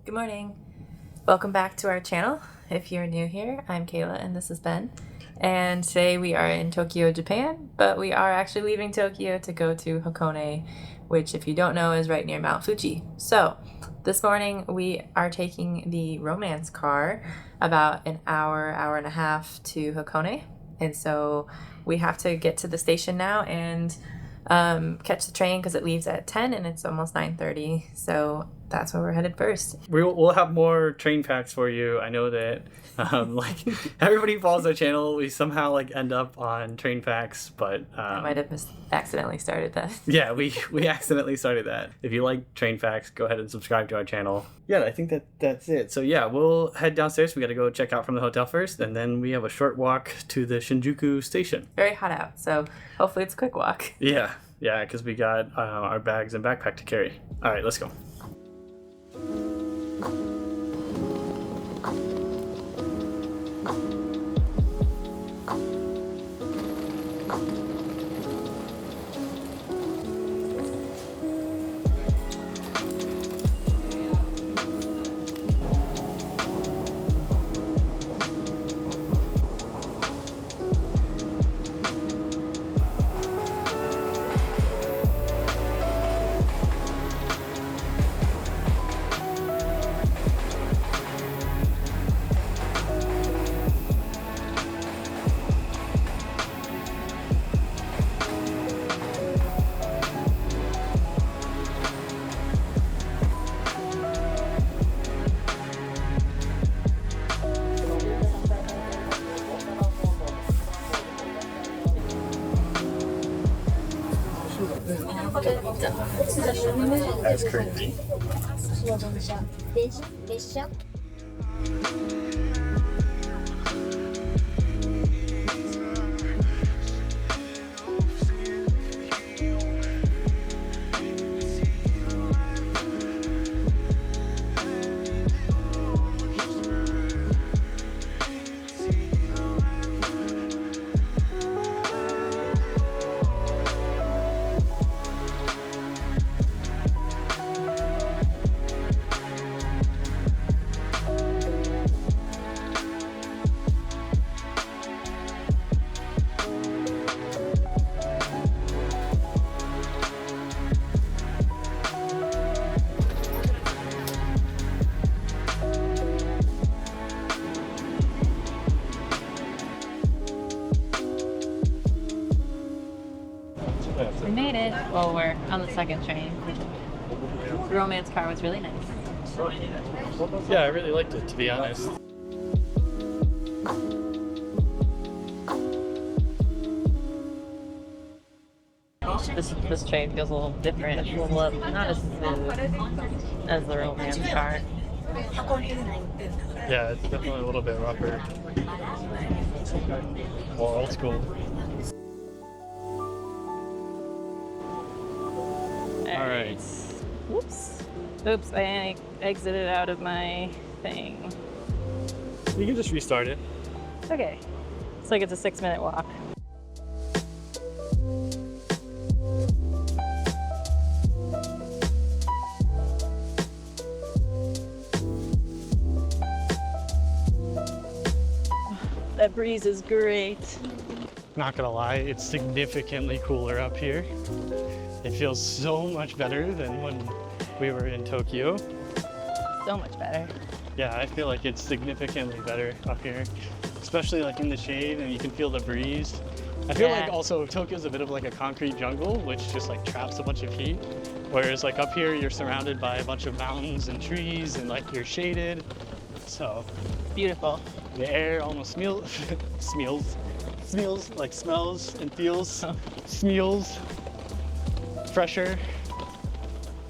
Good morning. Welcome back to our channel. If you're new here, I'm Kayla and this is Ben. And today we are in Tokyo, Japan, but we are actually leaving Tokyo to go to Hakone, which if you don't know is right near Mount Fuji. So this morning we are taking the Romancecar about an hour and a half to Hakone. And so we have to get to the station now and catch the train because it leaves at 10 and it's almost 9:30. So that's where we're headed first. We'll have more train facts for you. I know that like everybody follows our channel. We somehow end up on train facts, but I might have accidentally started that. Yeah, we accidentally started that. If you like train facts, go ahead and subscribe to our channel. Yeah, I think that's it. So yeah, we'll head downstairs. We got to go check out from the hotel first, and then we have a short walk to the Shinjuku station. Very hot out, so hopefully it's a quick walk. Yeah, because we got our bags and backpack to carry. All right, let's go. That's crazy. We made it. Well, we're on the second train. The Romancecar was really nice. Yeah, I really liked it, to be honest. This train feels a little different. It's a little not as smooth as the Romancecar. Yeah, it's definitely a little bit rougher. More old school. All right. Whoops. Oops, I exited out of my thing. You can just restart it. Okay. It's like it's a 6-minute walk. That breeze is great. Not gonna lie, it's significantly cooler up here. It feels so much better than when we were in Tokyo. So much better. Yeah, I feel like it's significantly better up here, especially in the shade, and you can feel the breeze. I feel like also Tokyo's a bit of a concrete jungle, which just traps a bunch of heat. Whereas up here, you're surrounded by a bunch of mountains and trees, and you're shaded. So Beautiful. the air almost smells and feels smells fresher.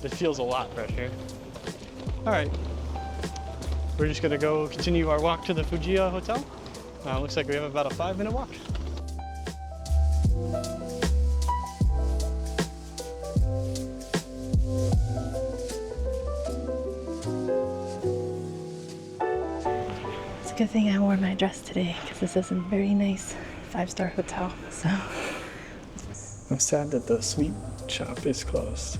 It feels a lot fresher. All right, we're just gonna go continue our walk to the Fujiya Hotel. Looks like we have about a 5-minute walk. It's a good thing I wore my dress today because this is a very nice 5-star hotel. So I'm sad that the sweet shop is closed.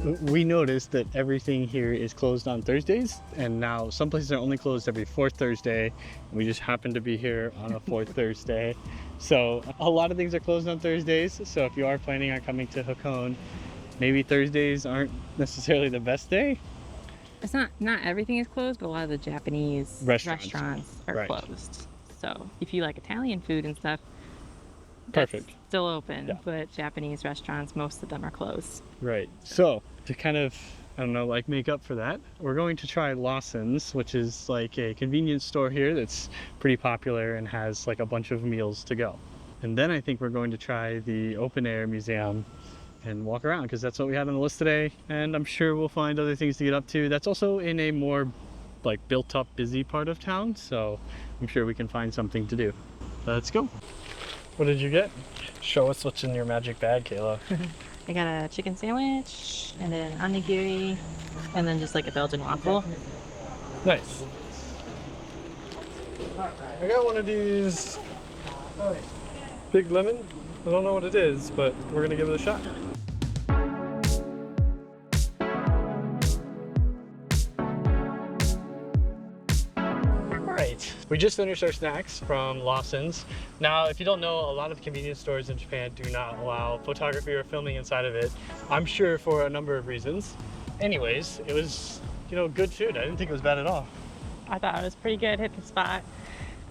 we noticed that everything here is closed on Thursdays, and now some places are only closed every fourth Thursday, and we just happen to be here on a fourth Thursday. So a lot of things are closed on Thursdays, so if you are planning on coming to Hakone, maybe Thursdays aren't necessarily the best day. It's not everything is closed, but a lot of the Japanese restaurants are closed. So if you like Italian food and stuff, that's perfect. Still open, but Japanese restaurants, most of them are closed. Right. So to kind of, I don't know, like make up for that, we're going to try Lawson's, which is like a convenience store here that's pretty popular and has like a bunch of meals to go. And then I think we're going to try the open air museum and walk around, because that's what we had on the list today, and I'm sure we'll find other things to get up to. That's also in a more like built up busy part of town, so I'm sure we can find something to do. Let's go. What did you get? Show us what's in your magic bag, Kayla. I got a chicken sandwich and then onigiri and then just like a Belgian waffle. Nice. I got one of these big lemon. I don't know what it is, but we're gonna give it a shot. Alright, we just finished our snacks from Lawson's. Now, if you don't know, a lot of convenience stores in Japan do not allow photography or filming inside of it. I'm sure for a number of reasons. Anyways, it was, you know, good food. I didn't think it was bad at all. I thought it was pretty good, hit the spot.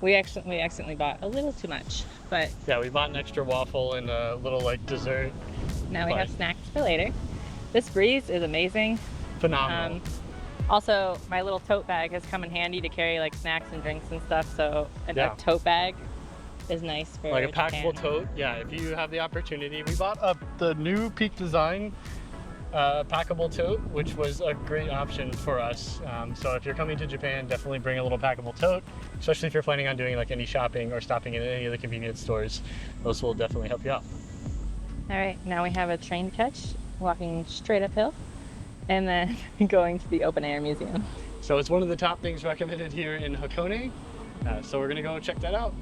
We accidentally bought a little too much, but yeah, we bought an extra waffle and a little like dessert. Now we have snacks for later. This breeze is amazing. Phenomenal. Also, my little tote bag has come in handy to carry like snacks and drinks and stuff, so a tote bag is nice for like a packable tote. Yeah, if you have the opportunity. We bought the new Peak Design packable tote, which was a great option for us. So if you're coming to Japan, definitely bring a little packable tote, especially if you're planning on doing like any shopping or stopping in any of the convenience stores. Those will definitely help you out. All right, now we have a train to catch, walking straight uphill, and then going to the open air museum. So it's one of the top things recommended here in Hakone. So we're gonna go check that out.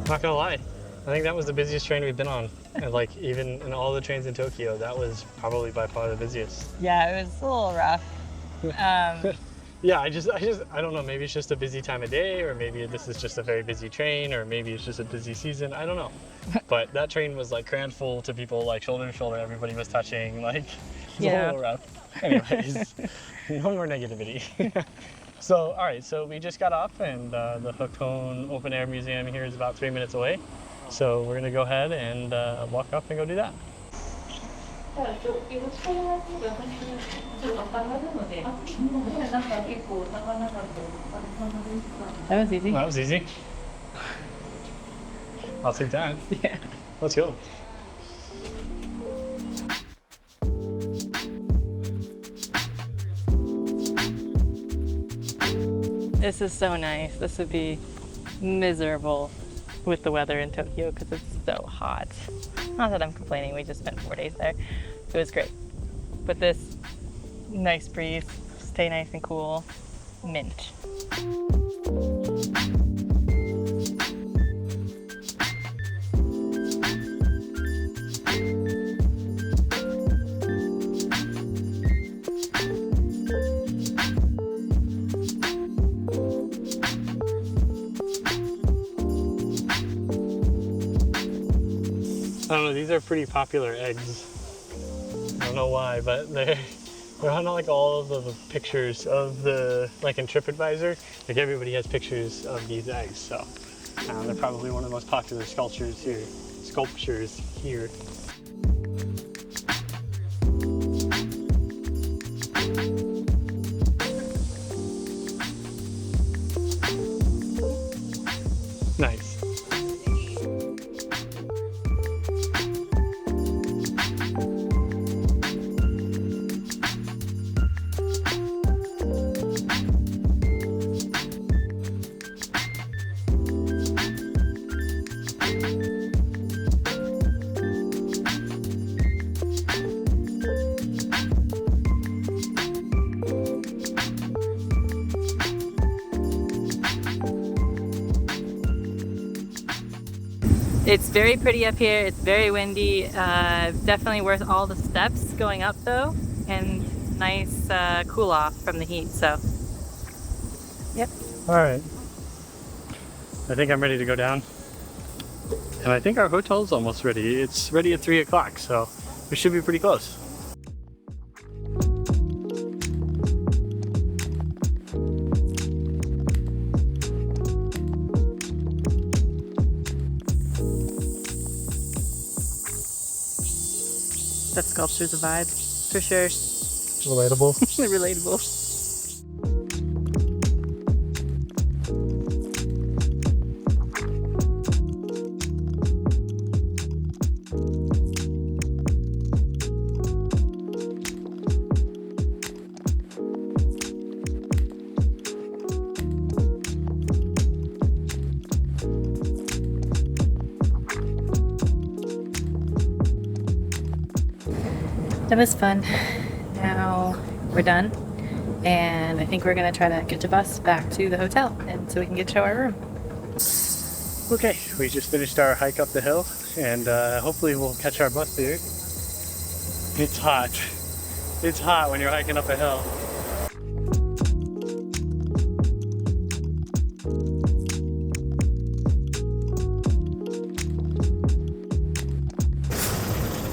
Not gonna lie, I think that was the busiest train we've been on. And like even in all the trains in Tokyo, that was probably by far the busiest. Yeah, it was a little rough. Yeah, I don't know, maybe it's just a busy time of day, or maybe this is just a very busy train, or maybe it's just a busy season, I don't know. But that train was like crammed full to people, like shoulder to shoulder, everybody was touching, like it was a little rough. Anyways, no more negativity. So, all right, so we just got off, and the Hakone Open Air Museum here is about 3 minutes away. So we're gonna go ahead and walk up and go do that. That was easy. That was easy. I'll take that. Yeah. Let's go. This is so nice. This would be miserable with the weather in Tokyo because it's so hot. Not that I'm complaining, we just spent 4 days there. It was great. But this nice breeze, stay nice and cool, mint. I don't know, these are pretty popular eggs. I don't know why, but they're on like all of the pictures of the, like in TripAdvisor, like everybody has pictures of these eggs, so they're probably one of the most popular sculptures here. Nice. It's very pretty up here. It's very windy. Definitely worth all the steps going up though, and nice cool off from the heat. So, yep. All right. I think I'm ready to go down. And I think our hotel's almost ready. It's ready at 3 o'clock, so we should be pretty close. That sculpture's a vibe, for sure. Relatable. Relatable. That was fun. Now we're done, and I think we're gonna try to catch a bus back to the hotel, and so we can get to our room. Okay, we just finished our hike up the hill, and hopefully we'll catch our bus there. It's hot. It's hot when you're hiking up a hill.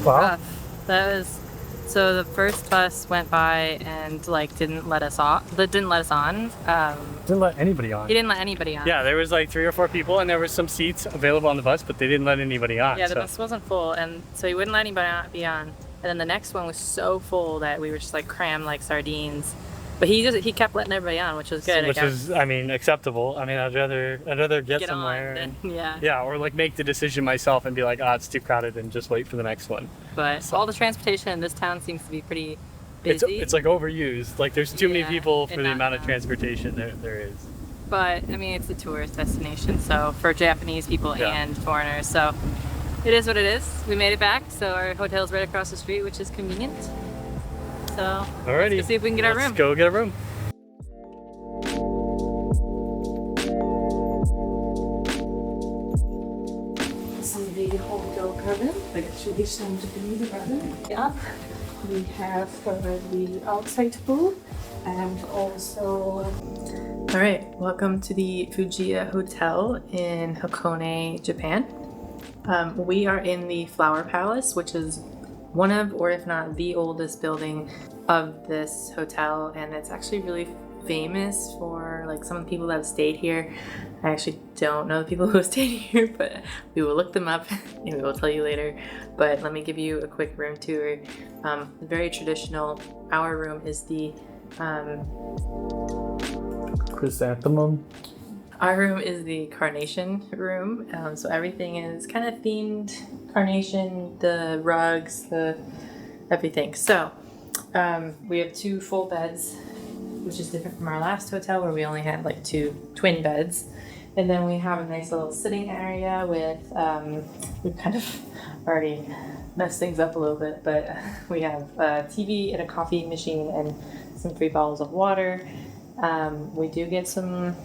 Wow. Rough. That was. So the first bus went by and like didn't let us off. That didn't let us on. Didn't let anybody on. He didn't let anybody on. Yeah, there was like 3 or 4 people, and there was some seats available on the bus, but they didn't let anybody on. Yeah, the bus wasn't full, and so he wouldn't let anybody be on. And then the next one was so full that we were just like crammed like sardines. But he kept letting everybody on, which was good. Which is, I mean, acceptable. I mean, I'd rather get somewhere. Yeah, or like make the decision myself and be like, it's too crowded, and just wait for the next one. But all the transportation in this town seems to be pretty busy. It's like overused. Like there's too many people for the amount of transportation there is. But I mean, it's a tourist destination, so for Japanese people and foreigners, so it is what it is. We made it back, so our hotel's right across the street, which is convenient. So alrighty, let's see if we can get our room. Let's go get a room. This is the hotel cabin, like traditional Japanese cabin. Yeah, we have the outside pool, and also. All right, welcome to the Fujiya Hotel in Hakone, Japan. We are in the Flower Palace, which is one of, or if not the oldest building of this hotel, and it's actually really famous for like some of the people that have stayed here. I actually don't know the people who have stayed here, but we will look them up and we will tell you later. But let me give you a quick room tour. Very traditional. Our room is the chrysanthemum. Our room is the carnation room, so everything is kind of themed carnation, the rugs, the everything. So we have 2 full beds, which is different from our last hotel where we only had like 2 twin beds. And then we have a nice little sitting area with, we've kind of already messed things up a little bit, but we have a TV and a coffee machine and some free bottles of water. We do get some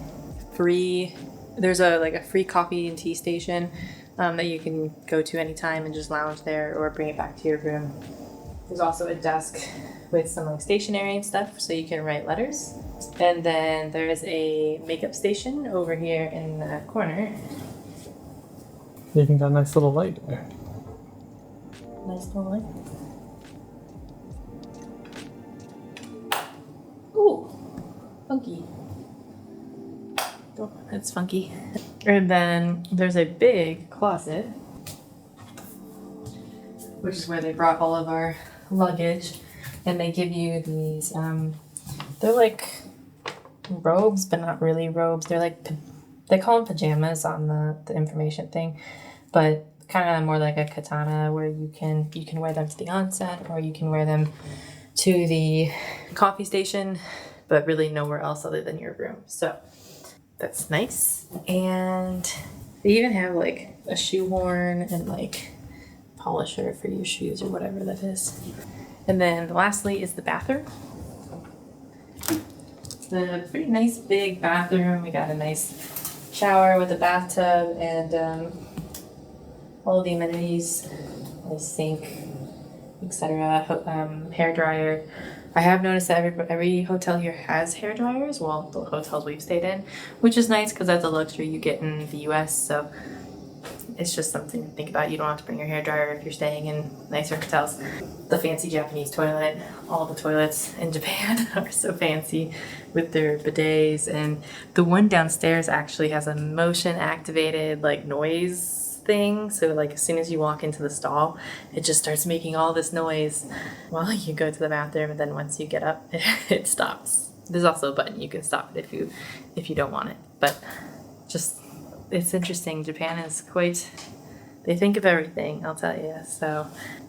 there's a free coffee and tea station that you can go to anytime and just lounge there or bring it back to your room. There's also a desk with some like stationery and stuff so you can write letters. And then there is a makeup station over here in the corner. You even got a nice little light there. Nice little light. Ooh, funky. Oh, it's funky. And then there's a big closet, which is where they brought all of our luggage. And they give you these, they're like robes, but not really robes. They're like, they call them pajamas on the information thing, but kind of more like a katana where you can wear them to the onsen or you can wear them to the coffee station, but really nowhere else other than your room. So that's nice. And They even have like a shoehorn and like polisher for your shoes or whatever that is. And then lastly is the bathroom. It's a pretty nice big bathroom. We got a nice shower with a bathtub and all the amenities, a sink, etc. Hair dryer. I have noticed that every hotel here has hair dryers. Well, the hotels we've stayed in, which is nice because that's a luxury you get in the U.S. So it's just something to think about. You don't have to bring your hair dryer if you're staying in nicer hotels. The fancy Japanese toilet. All the toilets in Japan are so fancy with their bidets, and the one downstairs actually has a motion activated like noise thing. So like as soon as you walk into the stall, it just starts making all this noise while you go to the bathroom, and then once you get up, it stops. There's also a button you can stop it if you don't want it. But just it's interesting. Japan is quite, they think of everything, I'll tell you. So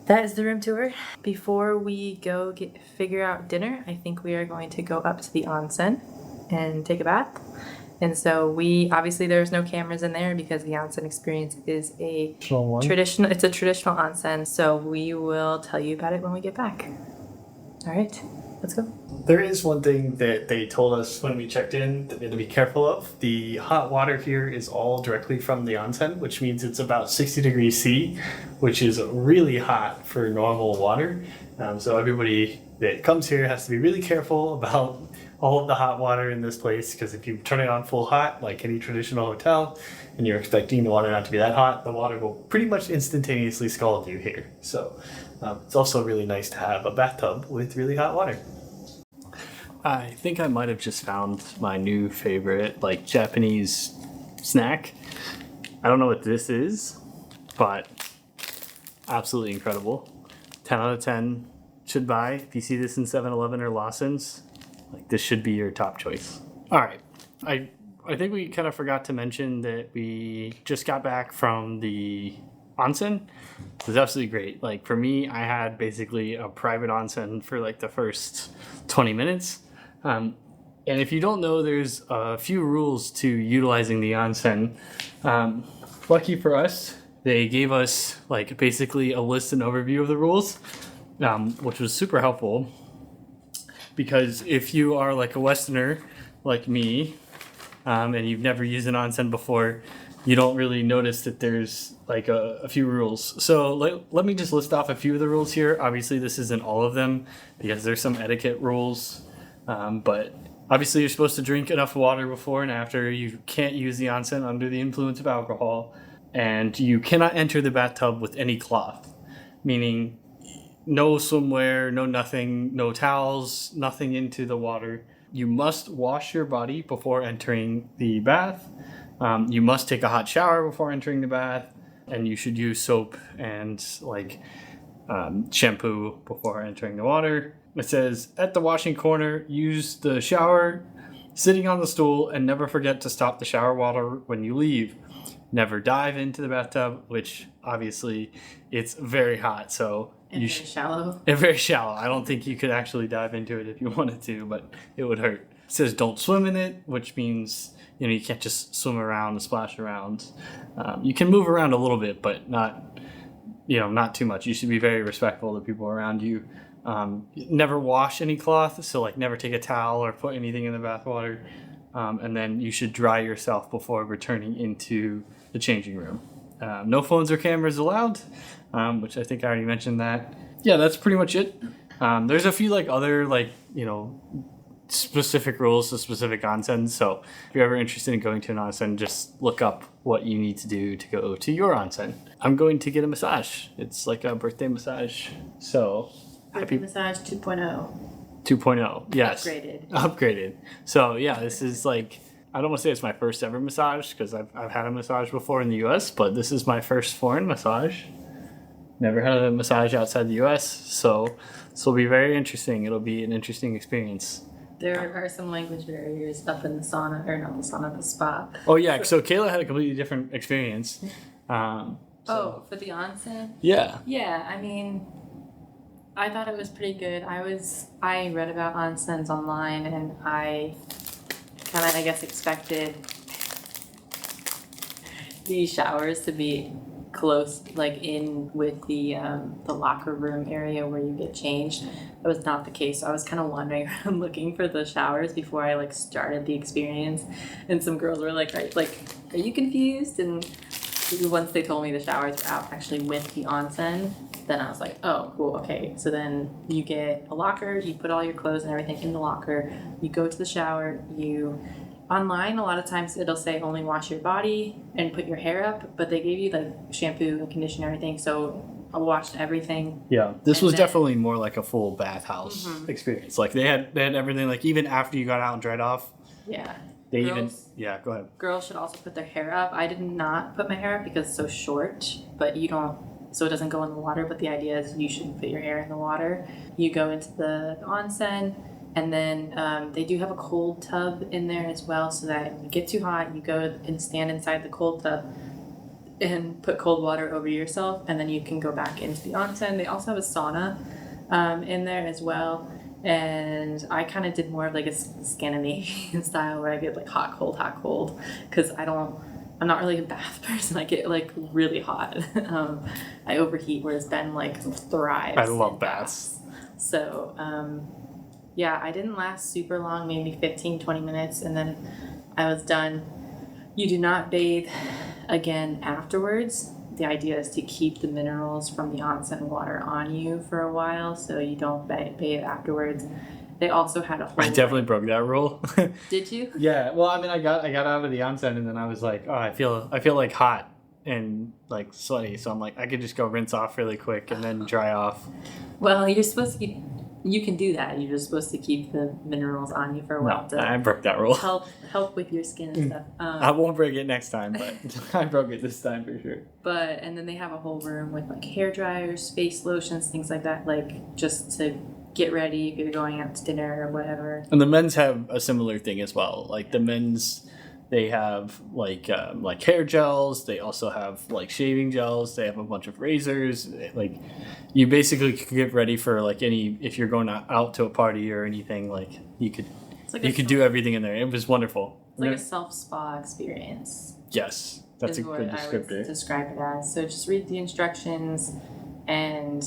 that is the room tour. Before we go figure out dinner, I think we are going to go up to the onsen and take a bath. And so obviously there's no cameras in there because the onsen experience is a traditional onsen. So we will tell you about it when we get back. All right, let's go. There is one thing that they told us when we checked in that we had to be careful of. The hot water here is all directly from the onsen, which means it's about 60 degrees C, which is really hot for normal water. So everybody that comes here has to be really careful about all of the hot water in this place, because if you turn it on full hot, like any traditional hotel, and you're expecting the water not to be that hot, the water will pretty much instantaneously scald you here. So it's also really nice to have a bathtub with really hot water. I think I might have just found my new favorite, like, Japanese snack. I don't know what this is, but absolutely incredible. 10 out of 10 should buy. If you see this in 7-Eleven or Lawson's, like, this should be your top choice. All right. I think we kind of forgot to mention that we just got back from the onsen. It was absolutely great. Like, for me, I had basically a private onsen for like the first 20 minutes. And if you don't know, there's a few rules to utilizing the onsen. Lucky for us, they gave us like basically a list and overview of the rules, which was super helpful. Because if you are like a Westerner like me, and you've never used an onsen before, you don't really notice that there's like a few rules. So let me just list off a few of the rules here. Obviously, this isn't all of them because there's some etiquette rules. But obviously, you're supposed to drink enough water before and after. You can't use the onsen under the influence of alcohol. And you cannot enter the bathtub with any cloth, meaning no swimwear, no nothing, no towels, nothing into the water. You must wash your body before entering the bath. You must take a hot shower before entering the bath, and you should use soap and like shampoo before entering the water. It says, at the washing corner, use the shower sitting on the stool, and never forget to stop the shower water when you leave. Never dive into the bathtub, which obviously it's very hot, so And very shallow. And very shallow. I don't think you could actually dive into it if you wanted to, but it would hurt. It says don't swim in it, which means you can't just swim around and splash around. You can move around a little bit, but not too much. You should be very respectful of the people around you. Never wash any cloth, so like never take a towel or put anything in the bathwater. And then you should dry yourself before returning into the changing room. No phones or cameras allowed, which I think I already mentioned that. Yeah, that's pretty much it. There's a few like other specific rules to specific onsens. So if you're ever interested in going to an onsen, just look up what you need to do to go to your onsen. I'm going to get a massage. It's like a birthday massage. So Birthday massage 2.0. 2.0, yes. Upgraded. So yeah, this is like, I don't want to say it's my first ever massage because I've had a massage before in the US, but this is my first foreign massage. Never had a massage outside the US, so this will be very interesting. It'll be an interesting experience. There are some language barriers up in the sauna, or not the sauna, the spa. Oh yeah, so Kayla had a completely different experience. For the onsen? Yeah. Yeah, I mean, I thought it was pretty good. I read about onsens online, and I kind of, I guess, expected the showers to be close, like in with the locker room area where you get changed. That was not the case. So I was kind of wandering around looking for the showers before I like started the experience, and some girls were like, are you confused? And once they told me the showers were out actually with the onsen, then I was like, oh, cool, okay. So then you get a locker, you put all your clothes and everything in the locker, you go to the shower, online, a lot of times it'll say only wash your body and put your hair up, but they gave you like shampoo and conditioner and everything, so I washed everything. Yeah, this was definitely more like a full bathhouse experience. Like they had everything, like even after you got out and dried off. Yeah. They girls, go ahead. Girls should also put their hair up. I did not put my hair up because it's so short, but you don't, so it doesn't go in the water, but the idea is you shouldn't put your hair in the water. You go into the onsen, and then they do have a cold tub in there as well, so that if you get too hot, you go and stand inside the cold tub and put cold water over yourself, and then you can go back into the onsen. They also have a sauna in there as well, and I kind of did more of like a Scandinavian style where I get like hot, cold, because I'm not really a bath person. I get like really hot. I overheat, whereas Ben like thrives. I love baths. So yeah, I didn't last super long, maybe 15-20 minutes, and then I was done. You do not bathe again afterwards. The idea is to keep the minerals from the onsen water on you for a while, so you don't bathe afterwards. They also had a whole... I definitely broke that rule. Did you? Yeah. Well, I mean, I got out of the onsen, and then I was like, oh, I feel like hot and like sweaty, so I'm like, I could just go rinse off really quick and then dry off. Well, you're supposed to you can do that. You're just supposed to keep the minerals on you for a while. No, I broke that rule. Help with your skin and stuff. I won't break it next time, but I broke it this time for sure. And then they have a whole room with like hair dryers, face lotions, things like that, like just to get ready if you're going out to dinner or whatever. And the men's have a similar thing as well. Like the men's, they have like hair gels. They also have like shaving gels. They have a bunch of razors. Like you basically could get ready for like if you're going out to a party or anything, like you could do everything in there. It was wonderful. It's like a self-spa experience. Yes, that's a good descriptor. I would describe it as. So just read the instructions, and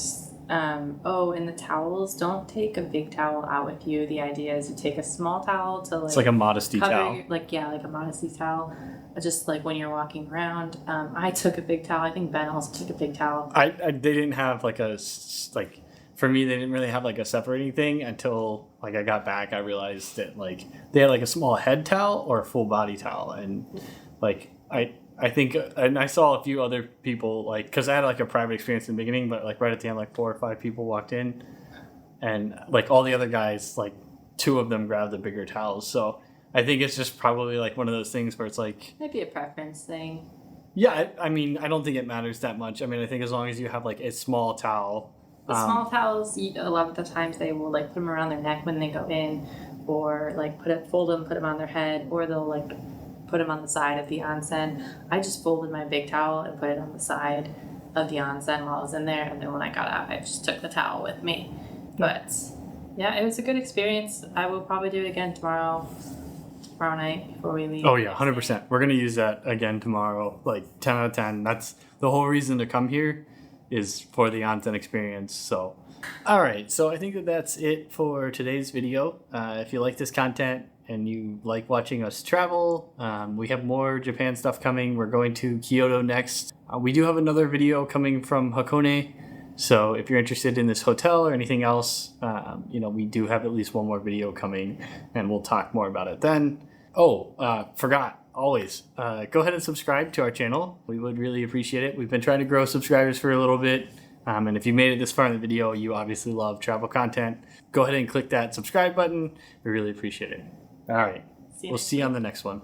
and the towels, don't take a big towel out with you. The idea is you take a small towel to like... It's like a modesty towel. Like a modesty towel. Just like when you're walking around. I took a big towel. I think Ben also took a big towel. They didn't have like for me, they didn't really have like a separating thing until like I got back. I realized that like they had like a small head towel or a full body towel. And like I think, and I saw a few other people, like, because I had like a private experience in the beginning, but like right at the end, like 4 or 5 people walked in, and like all the other guys, like 2 of them grabbed the bigger towels. So I think it's just probably like one of those things where it's like, maybe a preference thing. Yeah, I mean, I don't think it matters that much. I mean, I think as long as you have like a small towel. The small towels, a lot of the times they will like put them around their neck when they go in, or like fold them, put them on their head, or they'll like put them on the side of the onsen. I just folded my big towel and put it on the side of the onsen while I was in there, and then when I got out, I just took the towel with me. But yeah, it was a good experience. I will probably do it again tomorrow night before we leave. Oh yeah, 100%. We're gonna use that again tomorrow. Like 10 out of 10. That's the whole reason to come here, is for the onsen experience. So, all right. So I think that's it for today's video. If you like this content and you like watching us travel, we have more Japan stuff coming. We're going to Kyoto next. We do have another video coming from Hakone. So if you're interested in this hotel or anything else, we do have at least one more video coming, and we'll talk more about it then. Forgot, always, go ahead and subscribe to our channel. We would really appreciate it. We've been trying to grow subscribers for a little bit. And if you made it this far in the video, you obviously love travel content. Go ahead and click that subscribe button. We really appreciate it. All right. We'll see you on the next one.